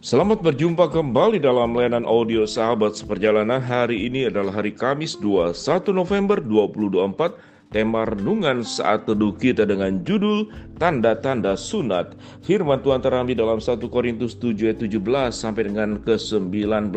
Selamat berjumpa kembali dalam layanan audio Sahabat Seperjalanan. Hari ini adalah hari Kamis 21 November 2024. Tema renungan saat teduh kita dengan judul Tanda-tanda Sunat. Firman Tuhan terambil dalam 1 Korintus 7 ayat 17 sampai dengan ke-19.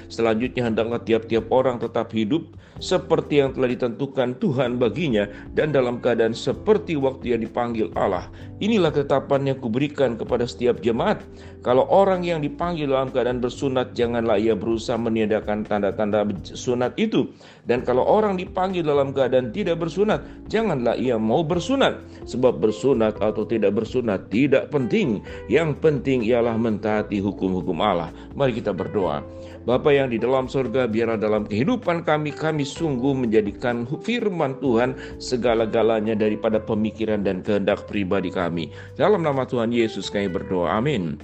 Selanjutnya hendaklah tiap-tiap orang tetap hidup seperti yang telah ditentukan Tuhan baginya dan dalam keadaan seperti waktu yang dipanggil Allah. Inilah ketetapan yang kuberikan kepada setiap jemaat. Kalau orang yang dipanggil dalam keadaan bersunat, janganlah ia berusaha meniadakan tanda-tanda sunat itu. Dan kalau orang dipanggil dalam keadaan tidak bersunat, janganlah ia mau bersunat. Sebab bersunat atau tidak bersunat tidak penting. Yang penting ialah mentaati hukum-hukum Allah. Mari kita berdoa. Bapa yang di dalam surga, biarlah dalam kehidupan kami sungguh menjadikan firman Tuhan segala-galanya daripada pemikiran dan kehendak pribadi kami. Dalam nama Tuhan Yesus kami berdoa, amin.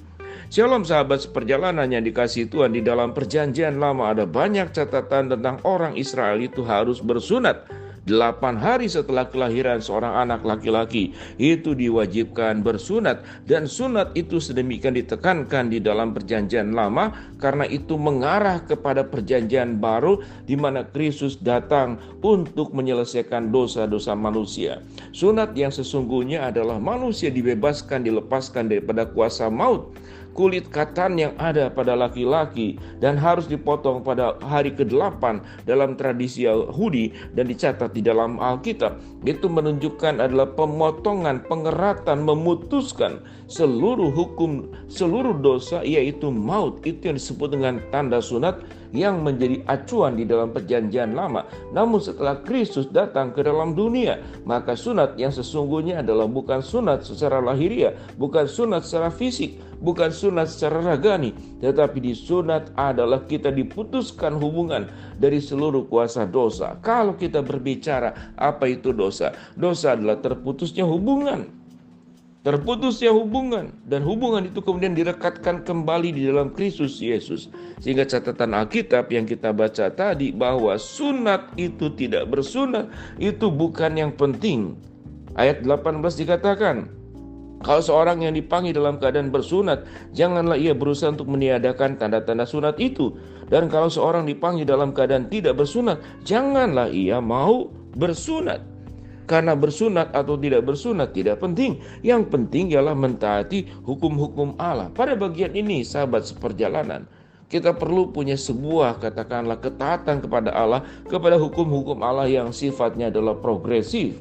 Shalom sahabat seperjalanan yang dikasihi Tuhan. Di dalam perjanjian lama ada banyak catatan tentang orang Israel itu harus bersunat. 8 hari setelah kelahiran seorang anak laki-laki itu diwajibkan bersunat. Dan sunat itu sedemikian ditekankan di dalam perjanjian lama karena itu mengarah kepada perjanjian baru di mana Kristus datang untuk menyelesaikan dosa-dosa manusia. Sunat yang sesungguhnya adalah manusia dibebaskan, dilepaskan daripada kuasa maut. Kulit katan yang ada pada laki-laki dan harus dipotong pada hari ke-8 dalam tradisi Yahudi dan dicatat di dalam Alkitab. Itu menunjukkan adalah pemotongan, pengeratan, memutuskan seluruh hukum, seluruh dosa, yaitu maut. Itu yang disebut dengan tanda sunat yang menjadi acuan di dalam perjanjian lama. Namun setelah Kristus datang ke dalam dunia, maka sunat yang sesungguhnya adalah bukan sunat secara lahiriah, bukan sunat secara fisik, bukan sunat secara ragani, tetapi di sunat adalah kita diputuskan hubungan dari seluruh kuasa dosa. Kalau kita berbicara apa itu dosa? Dosa adalah terputusnya hubungan. Terputusnya hubungan, dan hubungan itu kemudian direkatkan kembali di dalam Kristus Yesus. Sehingga catatan Alkitab yang kita baca tadi bahwa sunat itu tidak bersunat itu bukan yang penting. Ayat 18 dikatakan, kalau seorang yang dipanggil dalam keadaan bersunat, janganlah ia berusaha untuk meniadakan tanda-tanda sunat itu. Dan kalau seorang dipanggil dalam keadaan tidak bersunat, janganlah ia mau bersunat. Karena bersunat atau tidak bersunat tidak penting. Yang penting ialah mentaati hukum-hukum Allah. Pada bagian ini sahabat seperjalanan, kita perlu punya sebuah katakanlah ketaatan kepada Allah, kepada hukum-hukum Allah yang sifatnya adalah progresif.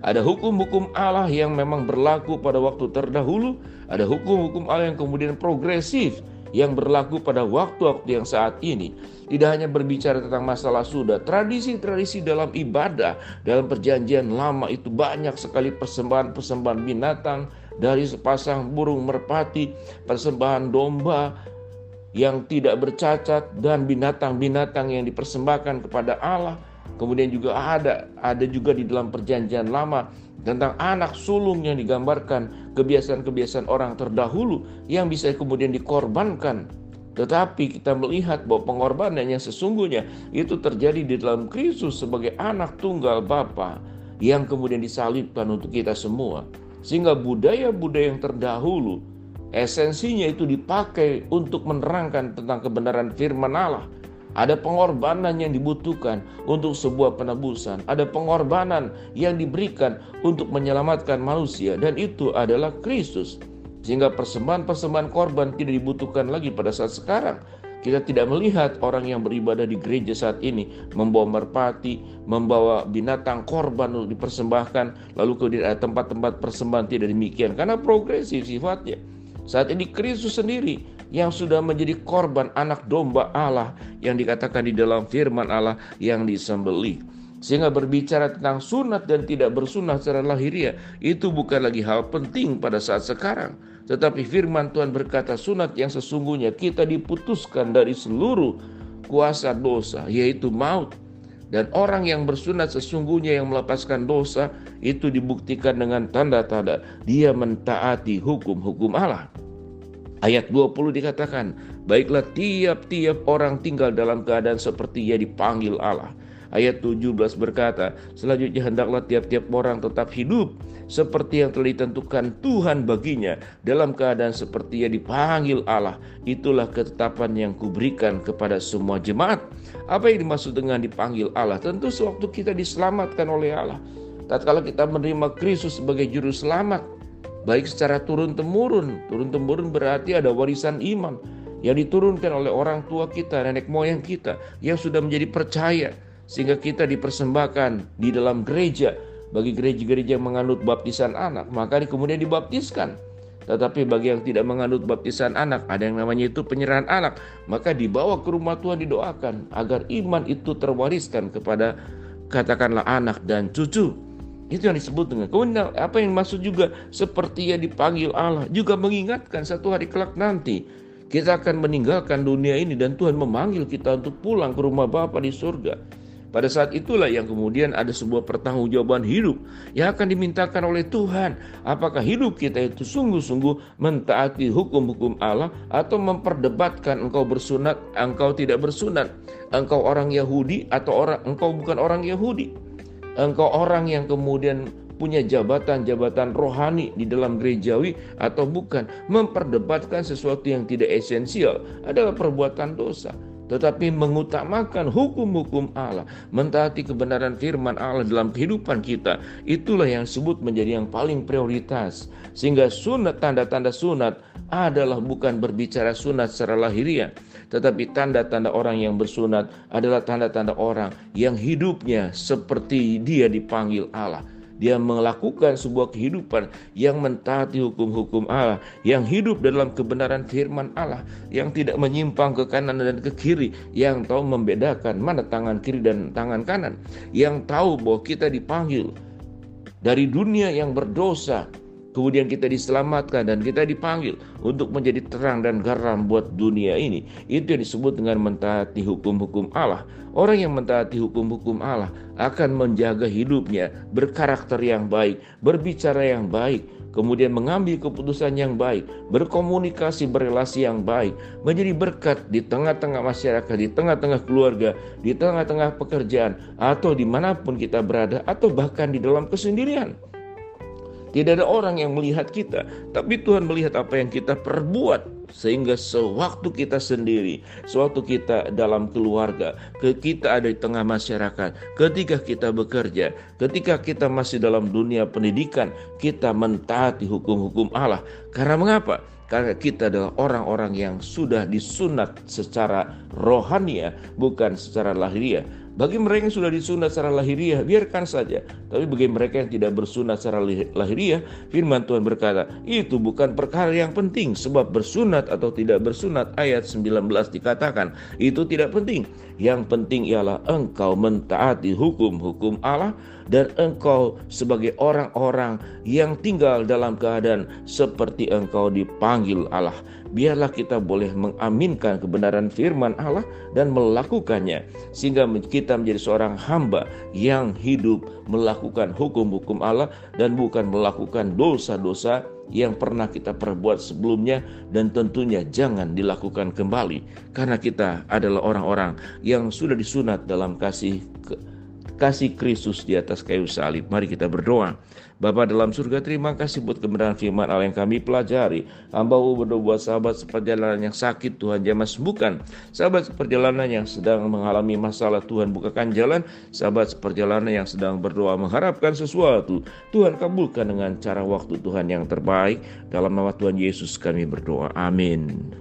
Ada hukum-hukum Allah yang memang berlaku pada waktu terdahulu, ada hukum-hukum Allah yang kemudian progresif yang berlaku pada waktu-waktu yang saat ini. Tidak hanya berbicara tentang masalah sudah, tradisi-tradisi dalam ibadah, dalam perjanjian lama itu banyak sekali persembahan-persembahan binatang, dari sepasang burung merpati, persembahan domba yang tidak bercacat, dan binatang-binatang yang dipersembahkan kepada Allah. Kemudian juga ada juga di dalam perjanjian lama tentang anak sulung yang digambarkan kebiasaan-kebiasaan orang terdahulu yang bisa kemudian dikorbankan. Tetapi kita melihat bahwa pengorbanan yang sesungguhnya itu terjadi di dalam Kristus sebagai anak tunggal Bapa yang kemudian disalibkan untuk kita semua. Sehingga budaya-budaya yang terdahulu esensinya itu dipakai untuk menerangkan tentang kebenaran firman Allah. Ada pengorbanan yang dibutuhkan untuk sebuah penebusan. Ada pengorbanan yang diberikan untuk menyelamatkan manusia, dan itu adalah Kristus. Sehingga persembahan-persembahan korban tidak dibutuhkan lagi pada saat sekarang. Kita tidak melihat orang yang beribadah di gereja saat ini membawa merpati, membawa binatang korban untuk dipersembahkan, lalu kemudian ada tempat-tempat persembahan. Tidak demikian, karena progresif sifatnya. Saat ini Kristus sendiri yang sudah menjadi korban, anak domba Allah yang dikatakan di dalam firman Allah yang disembelih. Sehingga berbicara tentang sunat dan tidak bersunat secara lahiriah itu bukan lagi hal penting pada saat sekarang. Tetapi firman Tuhan berkata sunat yang sesungguhnya kita diputuskan dari seluruh kuasa dosa, yaitu maut. Dan orang yang bersunat sesungguhnya yang melepaskan dosa itu dibuktikan dengan tanda-tanda dia mentaati hukum-hukum Allah. Ayat 20 dikatakan, baiklah tiap-tiap orang tinggal dalam keadaan seperti ia dipanggil Allah. Ayat 17 berkata, selanjutnya hendaklah tiap-tiap orang tetap hidup seperti yang telah ditentukan Tuhan baginya, dalam keadaan seperti yang dipanggil Allah. Itulah ketetapan yang kuberikan kepada semua jemaat. Apa yang dimaksud dengan dipanggil Allah? Tentu sewaktu kita diselamatkan oleh Allah. Tatkala kita menerima Kristus sebagai juru selamat, baik secara turun-temurun. Turun-temurun berarti ada warisan iman yang diturunkan oleh orang tua kita, nenek moyang kita, yang sudah menjadi percaya, sehingga kita dipersembahkan di dalam gereja. Bagi gereja-gereja yang menganut baptisan anak, maka kemudian dibaptiskan. Tetapi bagi yang tidak menganut baptisan anak, ada yang namanya itu penyerahan anak, maka dibawa ke rumah Tuhan, didoakan agar iman itu terwariskan kepada, katakanlah, anak dan cucu. Itu yang disebut dengan kemudian apa yang maksud juga seperti yang dipanggil Allah, juga mengingatkan satu hari kelak nanti kita akan meninggalkan dunia ini dan Tuhan memanggil kita untuk pulang ke rumah Bapa di surga. Pada saat itulah yang kemudian ada sebuah pertanggungjawaban hidup yang akan dimintakan oleh Tuhan. Apakah hidup kita itu sungguh-sungguh mentaati hukum-hukum Allah, atau memperdebatkan engkau bersunat, engkau tidak bersunat, engkau orang Yahudi atau engkau bukan orang Yahudi, engkau orang yang kemudian punya jabatan-jabatan rohani di dalam gerejawi atau bukan. Memperdebatkan sesuatu yang tidak esensial adalah perbuatan dosa. Tetapi mengutamakan hukum-hukum Allah, mentaati kebenaran firman Allah dalam kehidupan kita, itulah yang disebut menjadi yang paling prioritas. Sehingga sunat, tanda-tanda sunat adalah bukan berbicara sunat secara lahiriah, tetapi tanda-tanda orang yang bersunat adalah tanda-tanda orang yang hidupnya seperti dia dipanggil Allah. Dia melakukan sebuah kehidupan yang mentaati hukum-hukum Allah, yang hidup dalam kebenaran firman Allah, yang tidak menyimpang ke kanan dan ke kiri, yang tahu membedakan mana tangan kiri dan tangan kanan, yang tahu bahwa kita dipanggil dari dunia yang berdosa, kemudian kita diselamatkan dan kita dipanggil untuk menjadi terang dan garam buat dunia ini. Itu yang disebut dengan mentaati hukum-hukum Allah. Orang yang mentaati hukum-hukum Allah akan menjaga hidupnya, berkarakter yang baik, berbicara yang baik, kemudian mengambil keputusan yang baik, berkomunikasi, berelasi yang baik, menjadi berkat di tengah-tengah masyarakat, di tengah-tengah keluarga, di tengah-tengah pekerjaan, atau dimanapun kita berada, atau bahkan di dalam kesendirian. Tidak ada orang yang melihat kita, tapi Tuhan melihat apa yang kita perbuat. Sehingga sewaktu kita sendiri, sewaktu kita dalam keluarga, kita ada di tengah masyarakat, ketika kita bekerja, ketika kita masih dalam dunia pendidikan, kita mentaati hukum-hukum Allah. Karena mengapa? Karena kita adalah orang-orang yang sudah disunat secara rohania, bukan secara lahiriah. Bagi mereka yang sudah disunat secara lahiriah, biarkan saja. Tapi bagi mereka yang tidak bersunat secara lahiriah, firman Tuhan berkata, itu bukan perkara yang penting. Sebab bersunat atau tidak bersunat, ayat 19 dikatakan, itu tidak penting. Yang penting ialah engkau mentaati hukum-hukum Allah, dan engkau sebagai orang-orang yang tinggal dalam keadaan seperti engkau dipanggil Allah. Biarlah kita boleh mengaminkan kebenaran firman Allah dan melakukannya, sehingga kita menjadi seorang hamba yang hidup melakukan hukum-hukum Allah dan bukan melakukan dosa-dosa yang pernah kita perbuat sebelumnya, dan tentunya jangan dilakukan kembali, karena kita adalah orang-orang yang sudah disunat dalam kasih Kristus di atas kayu salib. Mari kita berdoa. Bapa dalam surga, terima kasih buat kebenaran firman Allah yang kami pelajari. Hamba-Mu berdoa buat sahabat seperjalanan yang sakit, Tuhan jamah sembuhkan. Sahabat seperjalanan yang sedang mengalami masalah, Tuhan bukakan jalan. Sahabat seperjalanan yang sedang berdoa mengharapkan sesuatu, Tuhan kabulkan dengan cara waktu Tuhan yang terbaik. Dalam nama Tuhan Yesus kami berdoa. Amin.